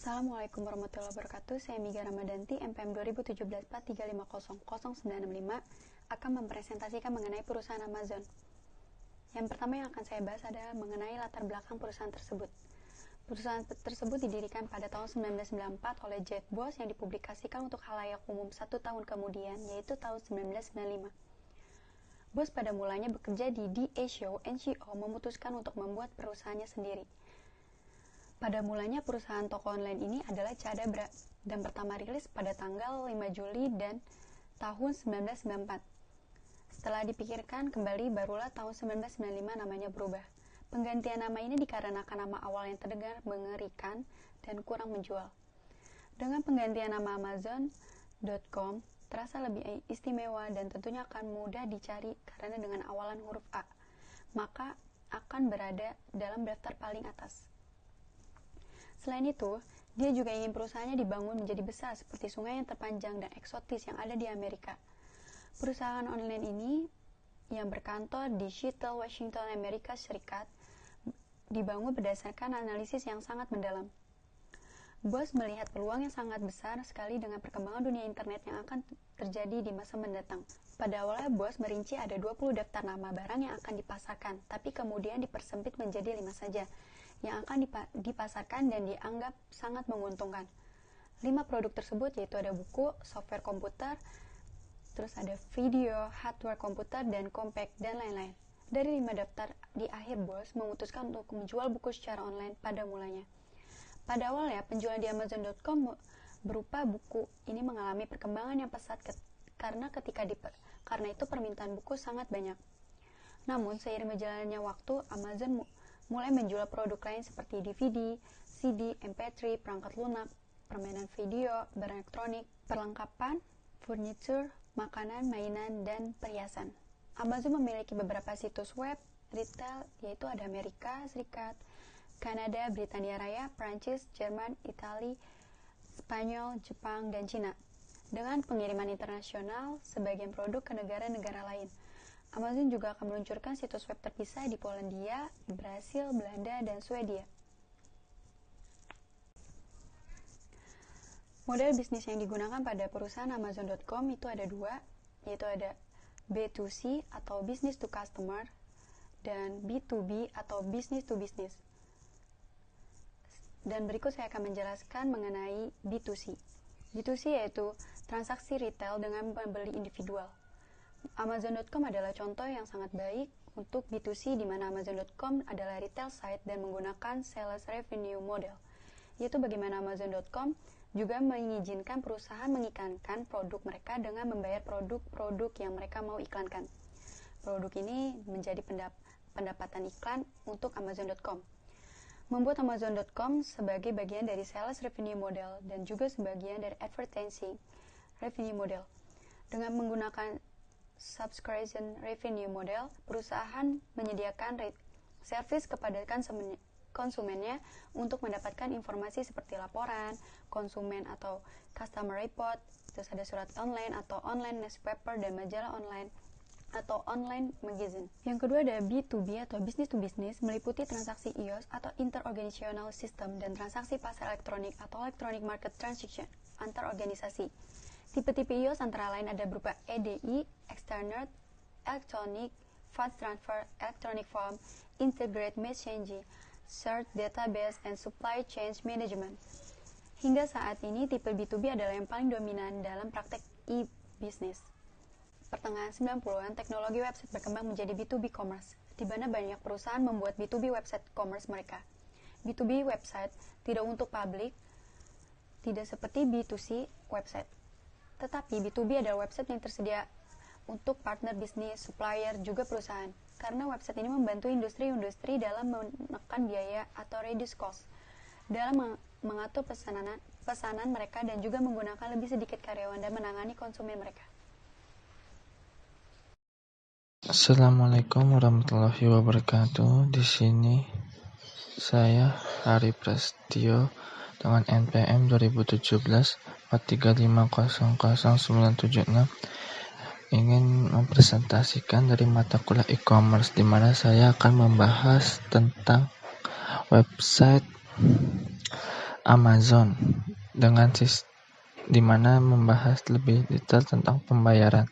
Assalamualaikum warahmatullahi wabarakatuh. Saya Miga Ramadanti, MPM 2017-43500965 akan mempresentasikan mengenai perusahaan Amazon. Yang pertama yang akan saya bahas adalah mengenai latar belakang perusahaan tersebut. Perusahaan tersebut didirikan pada tahun 1994 oleh Jeff Bezos yang dipublikasikan untuk khalayak umum 1 tahun kemudian, yaitu tahun 1995. Bos pada mulanya bekerja di DA Show NCO memutuskan untuk membuat perusahaannya sendiri. Pada mulanya perusahaan toko online ini adalah Cadabra dan pertama rilis pada tanggal 5 Juli dan tahun 1994. Setelah dipikirkan kembali barulah tahun 1995 namanya berubah. Penggantian nama ini dikarenakan nama awal yang terdengar mengerikan dan kurang menjual. Dengan penggantian nama Amazon.com terasa lebih istimewa dan tentunya akan mudah dicari karena dengan awalan huruf A, maka akan berada dalam daftar paling atas. Selain itu, dia juga ingin perusahaannya dibangun menjadi besar seperti sungai yang terpanjang dan eksotis yang ada di Amerika. Perusahaan online ini yang berkantor di Seattle, Washington, Amerika Serikat dibangun berdasarkan analisis yang sangat mendalam. Bos melihat peluang yang sangat besar sekali dengan perkembangan dunia internet yang akan terjadi di masa mendatang. Pada awalnya Bos merinci ada 20 daftar nama barang yang akan dipasarkan, tapi kemudian dipersempit menjadi 5 saja yang akan dipasarkan dan dianggap sangat menguntungkan. 5 produk tersebut yaitu ada buku, software komputer, terus ada video, hardware komputer, dan compact, dan lain-lain. Dari 5 daftar di akhir Bos memutuskan untuk menjual buku secara online pada mulanya. Pada awalnya penjualan di Amazon.com berupa buku ini mengalami perkembangan yang pesat karena itu permintaan buku sangat banyak. Namun seiring berjalannya waktu, Amazon mulai menjual produk lain seperti DVD, CD, MP3, perangkat lunak, permainan video, barang elektronik, perlengkapan, furniture, makanan, mainan, dan perhiasan. Amazon memiliki beberapa situs web retail yaitu ada Amerika Serikat, Kanada, Britania Raya, Prancis, Jerman, Italia, Spanyol, Jepang, dan Cina. Dengan pengiriman internasional sebagian produk ke negara-negara lain. Amazon juga akan meluncurkan situs web terpisah di Polandia, Brasil, Belanda, dan Swedia. Model bisnis yang digunakan pada perusahaan Amazon.com itu ada 2, yaitu ada B2C atau Business to Customer dan B2B atau Business to Business. Dan berikut saya akan menjelaskan mengenai B2C. B2C yaitu transaksi retail dengan pembeli individual. Amazon.com adalah contoh yang sangat baik untuk B2C di mana Amazon.com adalah retail site dan menggunakan sales revenue model, yaitu bagaimana Amazon.com juga mengizinkan perusahaan mengiklankan produk mereka dengan membayar produk-produk yang mereka mau iklankan. Produk ini menjadi pendapatan iklan untuk Amazon.com. Membuat Amazon.com sebagai bagian dari sales revenue model dan juga sebagian dari advertising revenue model. Dengan menggunakan subscription revenue model, perusahaan menyediakan servis kepada konsumennya untuk mendapatkan informasi seperti laporan konsumen atau customer report, terus ada surat online atau online newspaper dan majalah online atau online magazine. Yang kedua ada B2B atau business to business, meliputi transaksi IOS atau interorganizational system dan transaksi pasar elektronik atau electronic market transaction antar organisasi. Tipe-tipe IOS antara lain ada berupa EDI, External, Electronic, Fast Transfer, Electronic Form, Integrated Messaging, Search Database, and Supply Chain Management. Hingga saat ini, tipe B2B adalah yang paling dominan dalam praktek e-business. Pertengahan 90-an, teknologi website berkembang menjadi B2B commerce, di mana banyak perusahaan membuat B2B website commerce mereka. B2B website tidak untuk publik, tidak seperti B2C website. Tetapi B2B adalah website yang tersedia untuk partner bisnis, supplier, juga perusahaan. Karena website ini membantu industri-industri dalam menekan biaya atau reduce cost, dalam mengatur pesanan mereka dan juga menggunakan lebih sedikit karyawan dan menangani konsumen mereka. Assalamualaikum warahmatullahi wabarakatuh. Di sini saya Hari Prasetyo dengan NPM 2017-43500976 ingin mempresentasikan dari mata kuliah e-commerce, di mana saya akan membahas tentang website Amazon dengan di mana membahas lebih detail tentang pembayaran,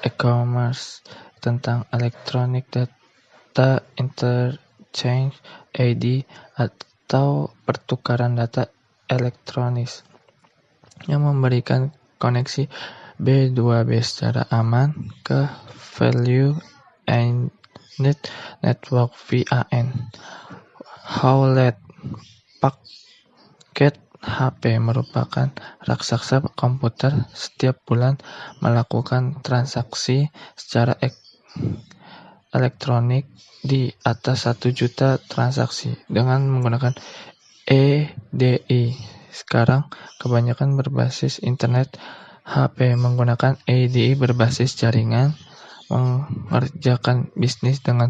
e-commerce, tentang electronic data interchange (ED) atau pertukaran data elektronis yang memberikan koneksi B2B secara aman ke Value Added Network (VAN). Hewlett Packard HP merupakan raksasa komputer setiap bulan melakukan transaksi secara elektronik di atas 1 juta transaksi dengan menggunakan EDI. Sekarang kebanyakan berbasis internet HP menggunakan EDI berbasis jaringan mengerjakan bisnis dengan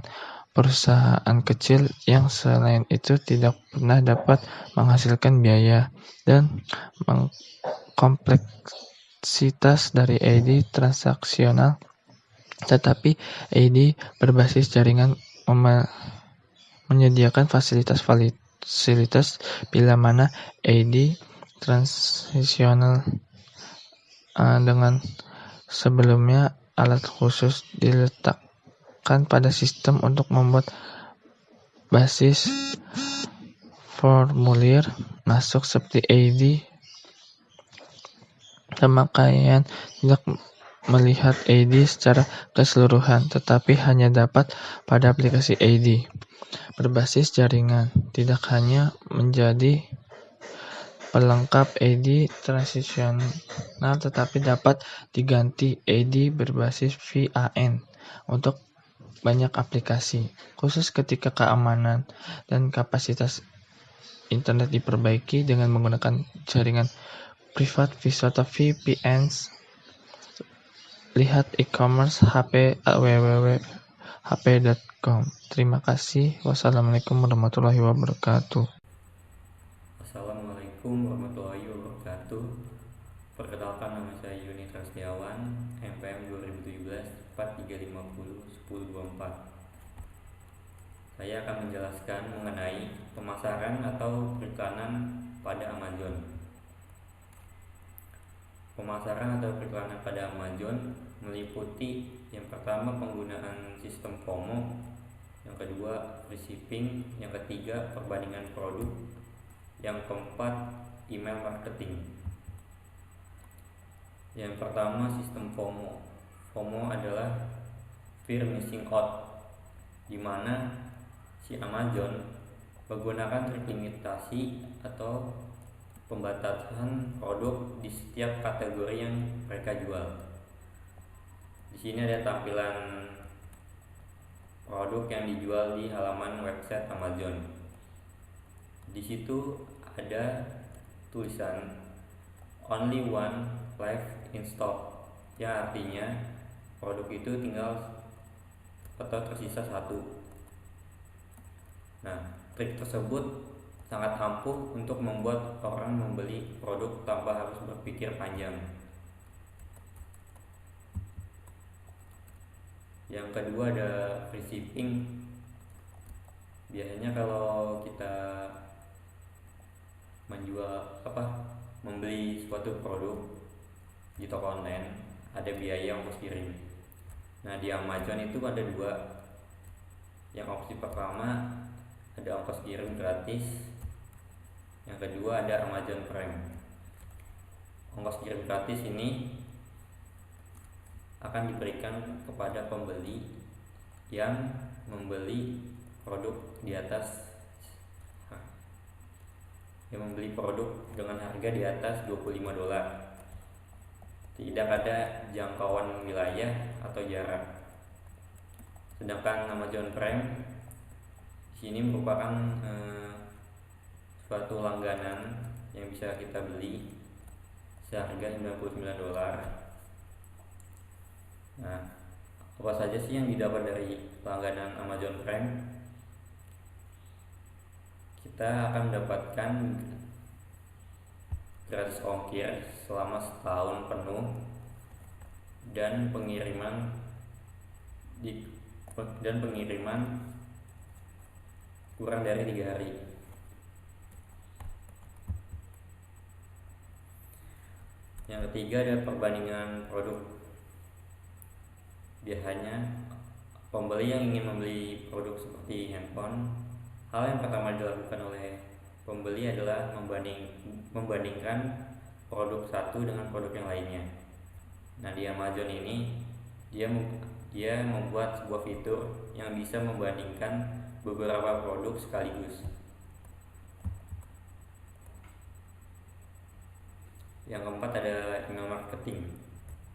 perusahaan kecil yang selain itu tidak pernah dapat menghasilkan biaya dan kompleksitas dari EDI transaksional. Tetapi EDI berbasis jaringan menyediakan fasilitas bila mana EDI transaksional dengan sebelumnya alat khusus diletakkan pada sistem untuk membuat basis formulir masuk seperti EDI. Pemakaian tidak melihat EDI secara keseluruhan, tetapi hanya dapat pada aplikasi EDI berbasis jaringan. Tidak hanya menjadi pelengkap EDI transisional, tetapi dapat diganti EDI berbasis VAN untuk banyak aplikasi, khusus ketika keamanan dan kapasitas internet diperbaiki dengan menggunakan jaringan privat atau VPNs. Lihat e-commerce HP www.hp.com. Terima kasih. Wassalamualaikum warahmatullahi wabarakatuh. Assalamualaikum warahmatullahi wabarakatuh. Perkenalkan, nama saya Yuni Trasdiawan, MPM 2017 4350 1024. Saya akan menjelaskan mengenai pemasaran atau periklanan pada Amazon. Pemasaran atau periklanan pada Amazon meliputi yang pertama penggunaan sistem FOMO, yang kedua free shipping, yang ketiga perbandingan produk, yang keempat email marketing. Yang pertama sistem FOMO. FOMO adalah fear missing out, di mana si Amazon menggunakan trik limitasi atau pembatasan produk di setiap kategori yang mereka jual. Di sini ada tampilan produk yang dijual di halaman website Amazon. Di situ ada tulisan only one left in stock, yang artinya produk itu tinggal atau tersisa satu. Nah, trik tersebut sangat ampuh untuk membuat orang membeli produk tanpa harus berpikir panjang. Yang kedua ada free shipping. Biasanya kalau kita membeli suatu produk di toko online, ada biaya ongkos kirim. Nah, di Amazon itu ada dua. Yang opsi pertama ada ongkos kirim gratis. Yang kedua ada Amazon Prime. Ongkos kirim gratis ini akan diberikan kepada pembeli yang membeli produk dengan harga di atas $25. Tidak ada jangkauan wilayah atau jarak. Sedangkan Amazon Prime sini merupakan suatu langganan yang bisa kita beli seharga $99. Nah, apa saja sih yang didapat dari langganan Amazon Prime? Kita akan mendapatkan gratis ongkir selama setahun penuh dan pengiriman kurang dari 3 hari. Yang ketiga ada perbandingan produk. Biasanya pembeli yang ingin membeli produk seperti handphone, hal yang pertama dilakukan oleh pembeli adalah membandingkan produk satu dengan produk yang lainnya. Nah, di Amazon ini dia membuat sebuah fitur yang bisa membandingkan beberapa produk sekaligus. Yang keempat ada email marketing.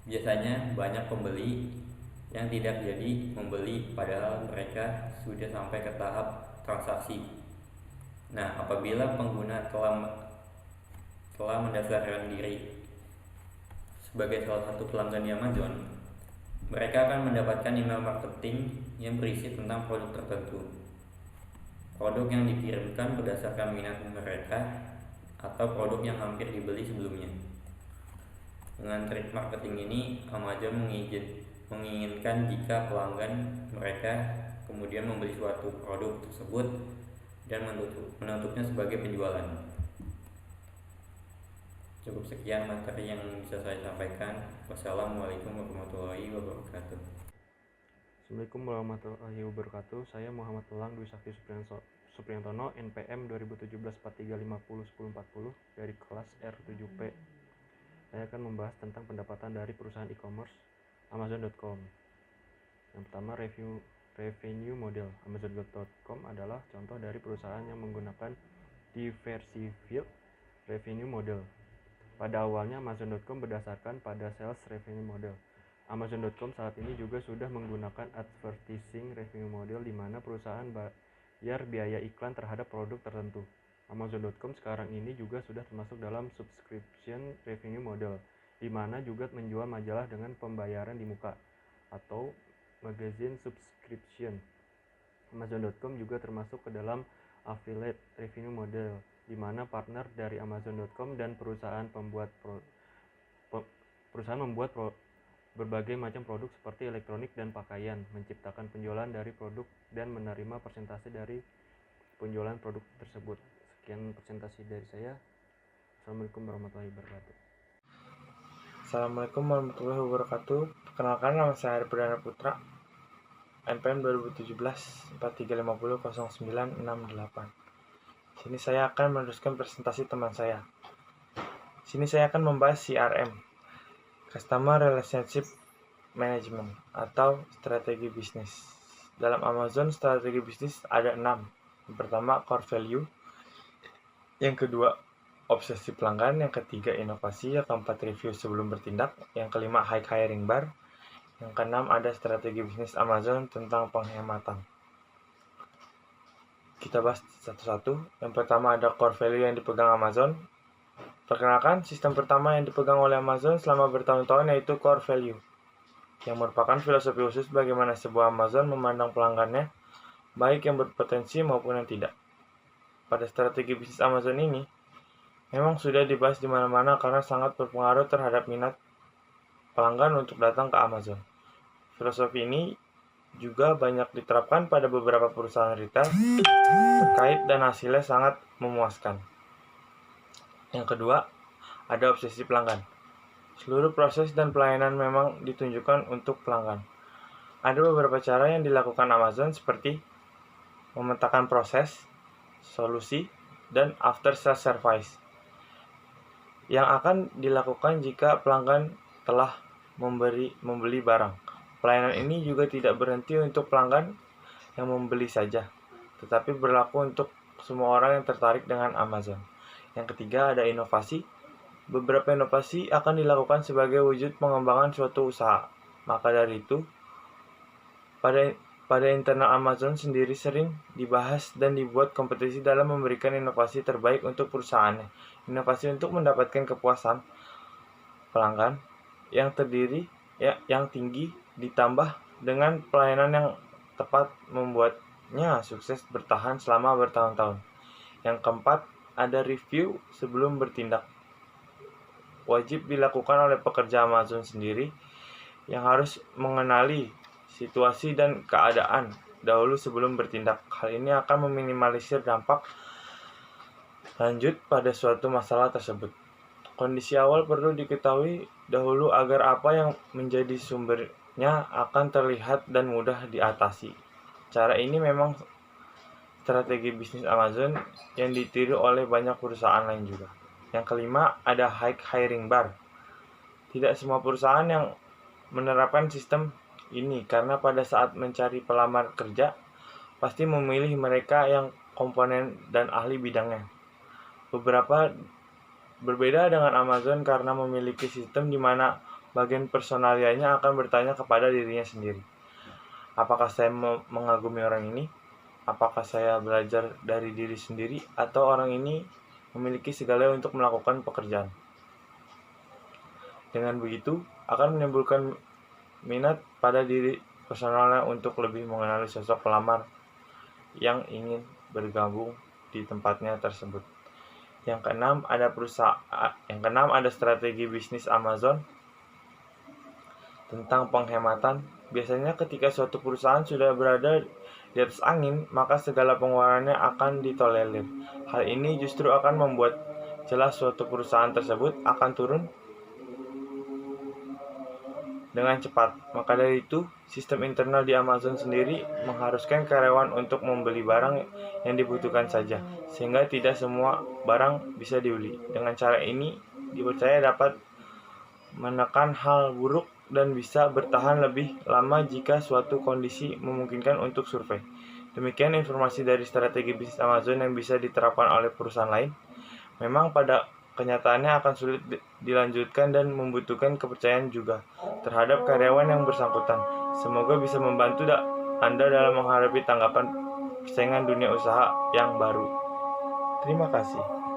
Biasanya banyak pembeli yang tidak jadi membeli padahal mereka sudah sampai ke tahap transaksi. Nah, apabila pengguna telah mendaftarkan diri sebagai salah satu pelanggan di Amazon, mereka akan mendapatkan email marketing yang berisi tentang produk tertentu. Produk yang dikirimkan berdasarkan minat mereka atau produk yang hampir dibeli sebelumnya. Dengan trik marketing ini, Amazon menginginkan jika pelanggan mereka kemudian membeli suatu produk tersebut dan menutupnya sebagai penjualan. Cukup sekian materi yang bisa saya sampaikan. Wassalamualaikum warahmatullahi wabarakatuh. Assalamualaikum warahmatullahi wabarakatuh. Saya Muhammad Elang Dwi Sakti Supriyantono, NPM 2017-4350-1040 dari kelas R7P. Saya akan membahas tentang pendapatan dari perusahaan e-commerce Amazon.com. Yang pertama, revenue model. Amazon.com adalah contoh dari perusahaan yang menggunakan diversified revenue model. Pada awalnya Amazon.com berdasarkan pada sales revenue model. Amazon.com saat ini juga sudah menggunakan advertising revenue model, di mana perusahaan bayar biaya iklan terhadap produk tertentu. Amazon.com sekarang ini juga sudah termasuk dalam subscription revenue model, di mana juga menjual majalah dengan pembayaran di muka atau magazine subscription. Amazon.com juga termasuk ke dalam affiliate revenue model, di mana partner dari Amazon.com dan perusahaan membuat berbagai macam produk seperti elektronik dan pakaian, menciptakan penjualan dari produk dan menerima persentase dari penjualan produk tersebut. Sekian presentasi dari saya. Assalamualaikum warahmatullahi wabarakatuh. Assalamualaikum warahmatullahi wabarakatuh. Perkenalkan, nama saya Hari Perdana Putra, NPM 2017-4350-0968. Sini saya akan meneruskan presentasi teman saya. Sini saya akan membahas CRM, Customer Relationship Management, atau strategi bisnis. Dalam Amazon, strategi bisnis ada 6. Yang pertama, core value. Yang kedua, obsesi pelanggan. Yang ketiga, inovasi. Yang keempat, review sebelum bertindak. Yang kelima, high hiring bar. Yang keenam, ada strategi bisnis Amazon tentang penghematan. Kita bahas satu-satu. Yang pertama, ada core value yang dipegang Amazon. Perkenalkan, sistem pertama yang dipegang oleh Amazon selama bertahun-tahun yaitu core value, yang merupakan filosofi khusus bagaimana sebuah Amazon memandang pelanggannya, baik yang berpotensi maupun yang tidak. Pada strategi bisnis Amazon ini, memang sudah dibahas di mana-mana karena sangat berpengaruh terhadap minat pelanggan untuk datang ke Amazon. Filosofi ini juga banyak diterapkan pada beberapa perusahaan retail terkait dan hasilnya sangat memuaskan. Yang kedua, ada obsesi pelanggan. Seluruh proses dan pelayanan memang ditunjukkan untuk pelanggan. Ada beberapa cara yang dilakukan Amazon seperti memetakan proses, solusi, dan after sales service yang akan dilakukan jika pelanggan telah membeli barang. Pelayanan ini juga tidak berhenti untuk pelanggan yang membeli saja, tetapi berlaku untuk semua orang yang tertarik dengan Amazon. Yang ketiga, ada inovasi. Beberapa inovasi akan dilakukan sebagai wujud pengembangan suatu usaha. Maka dari itu, pada internal Amazon sendiri sering dibahas dan dibuat kompetisi dalam memberikan inovasi terbaik untuk perusahaannya. Inovasi untuk mendapatkan kepuasan pelanggan yang tinggi ditambah dengan pelayanan yang tepat membuatnya sukses bertahan selama bertahun-tahun. Yang keempat, ada review sebelum bertindak. Wajib dilakukan oleh pekerja Amazon sendiri yang harus mengenali situasi dan keadaan dahulu sebelum bertindak. Hal ini akan meminimalisir dampak lanjut pada suatu masalah tersebut. Kondisi awal perlu diketahui dahulu agar apa yang menjadi sumbernya akan terlihat dan mudah diatasi. Cara ini memang strategi bisnis Amazon yang ditiru oleh banyak perusahaan lain juga. Yang kelima, ada high hiring bar. Tidak semua perusahaan yang menerapkan sistem ini karena pada saat mencari pelamar kerja pasti memilih mereka yang komponen dan ahli bidangnya. Beberapa berbeda dengan Amazon karena memiliki sistem di mana bagian personalianya akan bertanya kepada dirinya sendiri. Apakah saya mengagumi orang ini? Apakah saya belajar dari diri sendiri? Atau orang ini memiliki segalanya untuk melakukan pekerjaan? Dengan begitu, akan menimbulkan minat pada diri personalnya untuk lebih mengenali sosok pelamar yang ingin bergabung di tempatnya tersebut. Yang keenam ada strategi bisnis Amazon tentang penghematan. Biasanya ketika suatu perusahaan sudah berada di atas angin, maka segala pengeluarannya akan ditolerir. Hal ini justru akan membuat jelas suatu perusahaan tersebut akan turun dengan cepat. Maka dari itu, sistem internal di Amazon sendiri mengharuskan karyawan untuk membeli barang yang dibutuhkan saja, sehingga tidak semua barang bisa dibeli. Dengan cara ini, dipercaya dapat menekan hal buruk dan bisa bertahan lebih lama jika suatu kondisi memungkinkan untuk survei. Demikian informasi dari strategi bisnis Amazon yang bisa diterapkan oleh perusahaan lain. Memang pada kenyataannya akan sulit dilanjutkan dan membutuhkan kepercayaan juga terhadap karyawan yang bersangkutan. Semoga bisa membantu Anda dalam menghadapi tanggapan persaingan dunia usaha yang baru. Terima kasih.